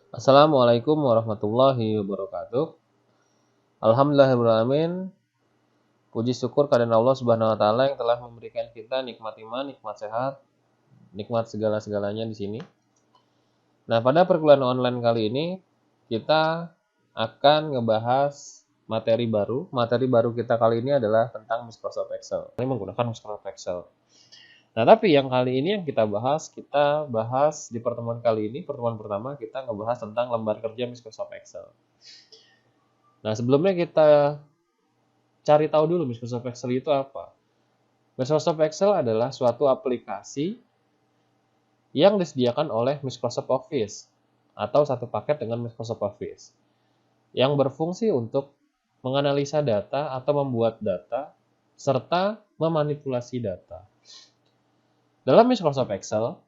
Assalamualaikum warahmatullahi wabarakatuh. Alhamdulillahirrahmanirrahim. Puji syukur kepada Allah Subhanahu wa taala yang telah memberikan kita nikmat iman, nikmat sehat, nikmat segala-segalanya di sini. Nah, pada perkuliahan online kali ini kita akan ngebahas materi baru. Materi baru kita kali ini adalah tentang Microsoft Excel. Ini menggunakan Microsoft Excel. Nah, tapi yang kali ini yang kita bahas di pertemuan kali ini, pertemuan pertama kita ngebahas tentang lembar kerja Microsoft Excel. Nah, sebelumnya kita cari tahu dulu Microsoft Excel itu apa. Microsoft Excel adalah suatu aplikasi yang disediakan oleh Microsoft Office atau satu paket dengan Microsoft Office yang berfungsi untuk menganalisa data atau membuat data serta memanipulasi data. Dalam Microsoft Excel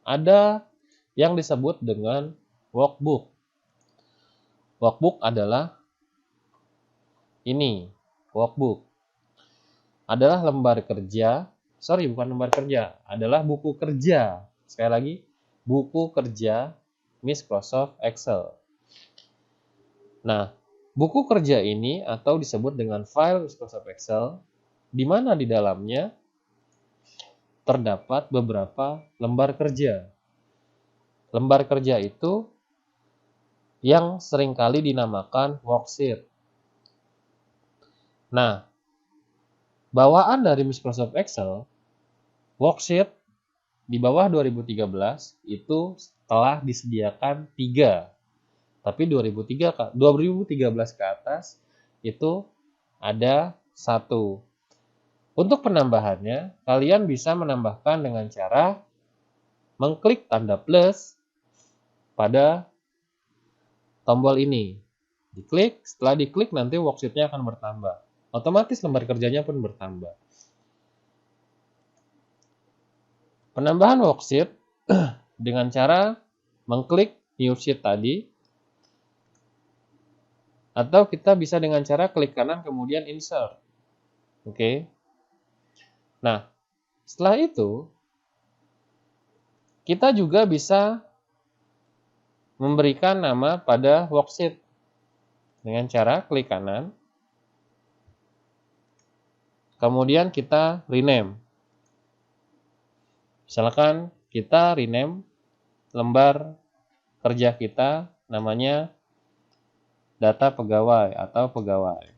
ada yang disebut dengan workbook. Workbook adalah ini, workbook adalah lembar kerja, bukan lembar kerja, adalah buku kerja. Sekali lagi, buku kerja Microsoft Excel. Nah, buku kerja ini atau disebut dengan file Microsoft Excel, di mana di dalamnya terdapat beberapa lembar kerja. Lembar kerja itu yang seringkali dinamakan worksheet. Nah, bawaan dari Microsoft Excel, worksheet di bawah 2013 itu telah disediakan 3. Tapi 2013 ke atas itu ada 1. Untuk penambahannya, kalian bisa menambahkan dengan cara mengklik tanda plus pada tombol ini. Diklik, setelah diklik nanti worksheet-nya akan bertambah. Otomatis lembar kerjanya pun bertambah. Penambahan worksheet dengan cara mengklik new sheet tadi, atau kita bisa dengan cara klik kanan kemudian insert. Oke. Nah, setelah itu kita juga bisa memberikan nama pada worksheet dengan cara klik kanan, kemudian kita rename. Misalkan kita rename lembar kerja kita namanya data pegawai atau pegawai.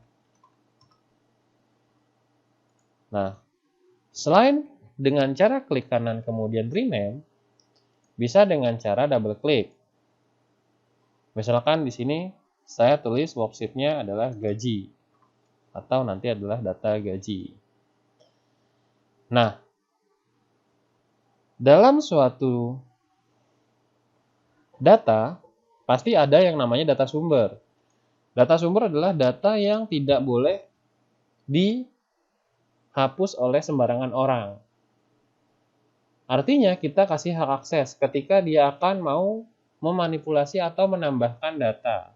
Nah, selain dengan cara klik kanan kemudian rename, bisa dengan cara double klik. Misalkan di sini saya tulis worksheet-nya adalah gaji atau nanti adalah data gaji. Nah, dalam suatu data pasti ada yang namanya data sumber. Data sumber adalah data yang tidak boleh dihapus oleh sembarangan orang. Artinya kita kasih hak akses ketika dia akan mau memanipulasi atau menambahkan data.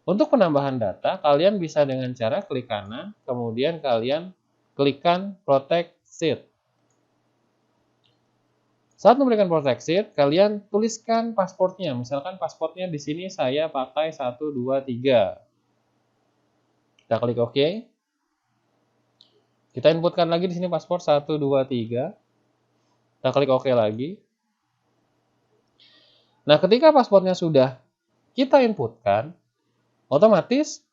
Untuk penambahan data, kalian bisa dengan cara klik kanan, kemudian kalian klikkan Protect Sheet. Saat memberikan Protect Sheet, kalian tuliskan pasportnya. Misalkan pasportnya di sini saya pakai 1, 2, 3. Kita klik OK. Kita inputkan lagi di sini paspor 1, 2, 3. Kita klik OK lagi. Nah, ketika pasportnya sudah kita inputkan, otomatis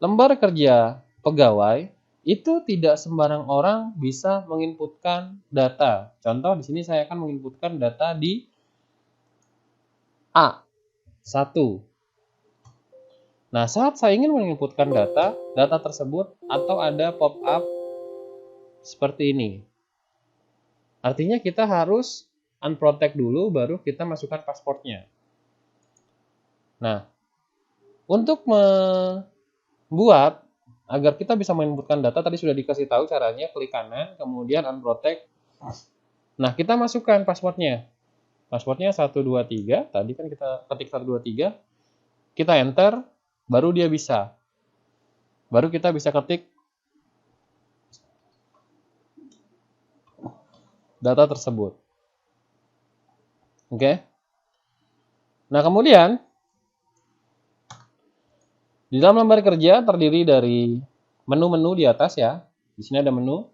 lembar kerja pegawai itu tidak sembarang orang bisa menginputkan data. Contoh di sini saya akan menginputkan data di A1. Nah, saat saya ingin menginputkan data tersebut atau ada pop-up seperti ini. Artinya kita harus unprotect dulu baru kita masukkan pasportnya. Nah, untuk membuat agar kita bisa menginputkan data tadi sudah dikasih tahu caranya, klik kanan kemudian unprotect. Nah, kita masukkan pasportnya. Pasportnya 1, 2, 3. Tadi kan kita ketik 1, 2, 3. Kita enter, baru dia bisa. Baru kita bisa ketik data tersebut. Oke. Nah, kemudian di dalam lembar kerja terdiri dari menu-menu di atas ya. Di sini ada menu,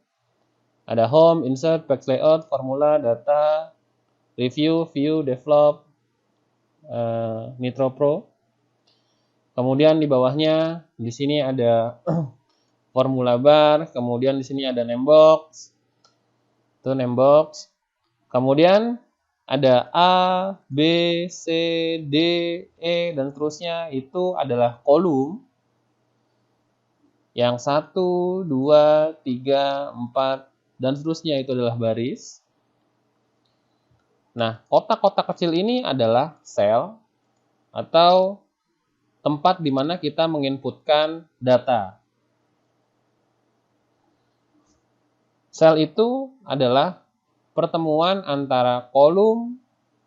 ada home, insert, page layout, formula, data, review, view, develop, Nitro Pro. Kemudian di bawahnya di sini ada formula bar, kemudian di sini ada name box. Itu name box. Kemudian ada A, B, C, D, E, dan seterusnya. Itu adalah kolom. Yang 1, 2, 3, 4, dan seterusnya itu adalah baris. Nah, kotak-kotak kecil ini adalah sel atau tempat di mana kita menginputkan data. Sel itu adalah pertemuan antara kolom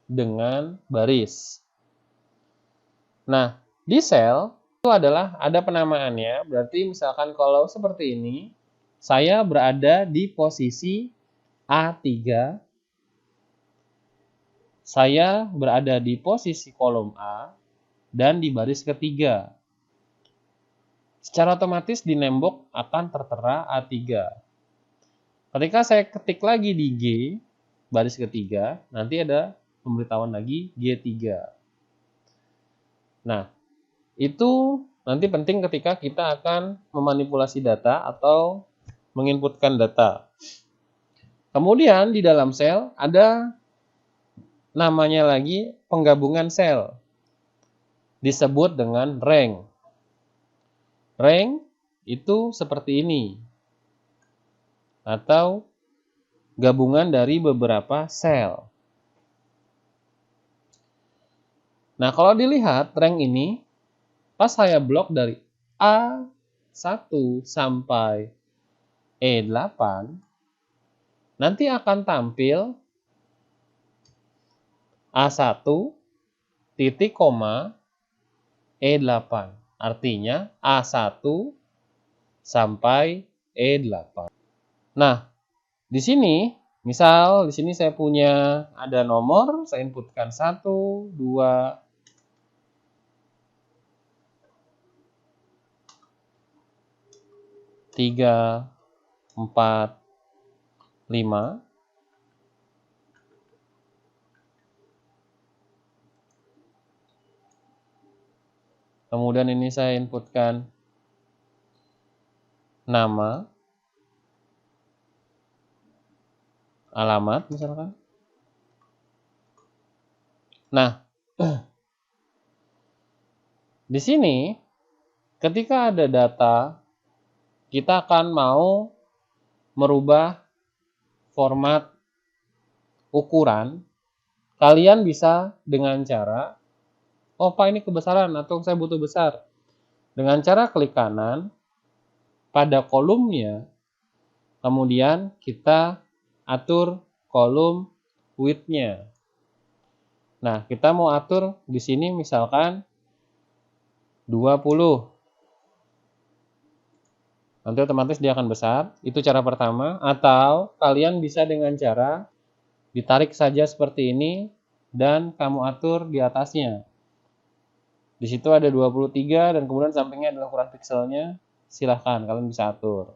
dengan baris. Nah, di sel itu adalah ada penamaannya. Berarti misalkan kalau seperti ini, saya berada di posisi A3. Saya berada di posisi kolom A dan di baris ketiga. Secara otomatis di nembok akan tertera A3. Ketika saya ketik lagi di G, baris ketiga, nanti ada pemberitahuan lagi G3. Nah, itu nanti penting ketika kita akan memanipulasi data atau menginputkan data. Kemudian di dalam sel ada namanya lagi penggabungan sel. Disebut dengan rank. Rank itu seperti ini. Atau gabungan dari beberapa sel. Nah, kalau dilihat rank ini, pas saya blok dari A1 sampai E8, nanti akan tampil A1 titik koma E8. Artinya A1 sampai E8. Nah, di sini, misal di sini saya punya ada nomor, saya inputkan 1, 2, 3, 4, 5. Kemudian ini saya inputkan nama, alamat misalkan. Nah, di sini ketika ada data, kita akan mau merubah format ukuran. Kalian bisa dengan cara, oh Pak ini kebesaran atau saya butuh besar. Dengan cara klik kanan pada kolomnya, kemudian kita atur kolom width-nya. Nah, kita mau atur di sini misalkan 20. Nanti otomatis dia akan besar. Itu cara pertama. Atau kalian bisa dengan cara ditarik saja seperti ini dan kamu atur di atasnya. Di situ ada 23 dan kemudian sampingnya adalah ukuran pikselnya. Silahkan kalian bisa atur.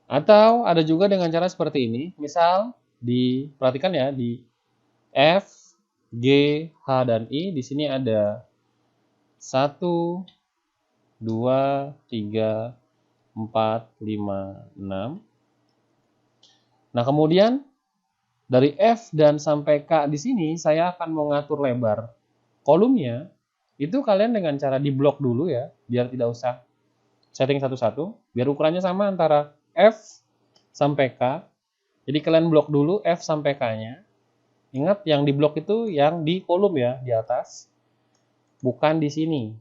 Atau ada juga dengan cara seperti ini. Misal diperhatikan ya di F, G, H, dan I. Di sini ada 1, 2, 3, 4, 5, 6. Nah, kemudian dari F dan sampai K di sini saya akan mengatur lebar kolomnya. Itu kalian dengan cara di blok dulu ya, biar tidak usah setting satu-satu, biar ukurannya sama antara F sampai K. Jadi kalian blok dulu F sampai K-nya. Ingat yang di blok itu yang di kolom ya, di atas. Bukan di sini.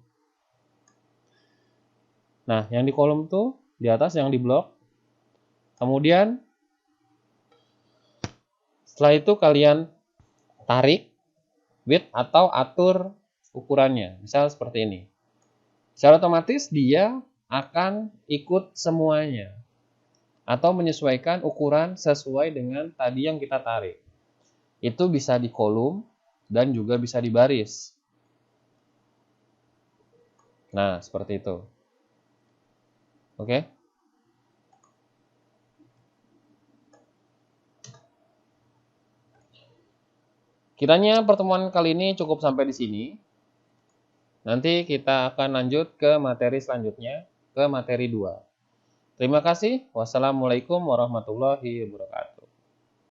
Nah, yang di kolom tuh di atas yang di blok. Kemudian setelah itu kalian tarik width atau atur ukurannya. Misal seperti ini. Secara otomatis dia akan ikut semuanya. Atau menyesuaikan ukuran sesuai dengan tadi yang kita tarik. Itu bisa di kolom dan juga bisa di baris. Nah, seperti itu. Oke? Kiranya pertemuan kali ini cukup sampai di sini. Nanti kita akan lanjut ke materi selanjutnya, ke materi 2. Terima kasih. Wassalamualaikum warahmatullahi wabarakatuh.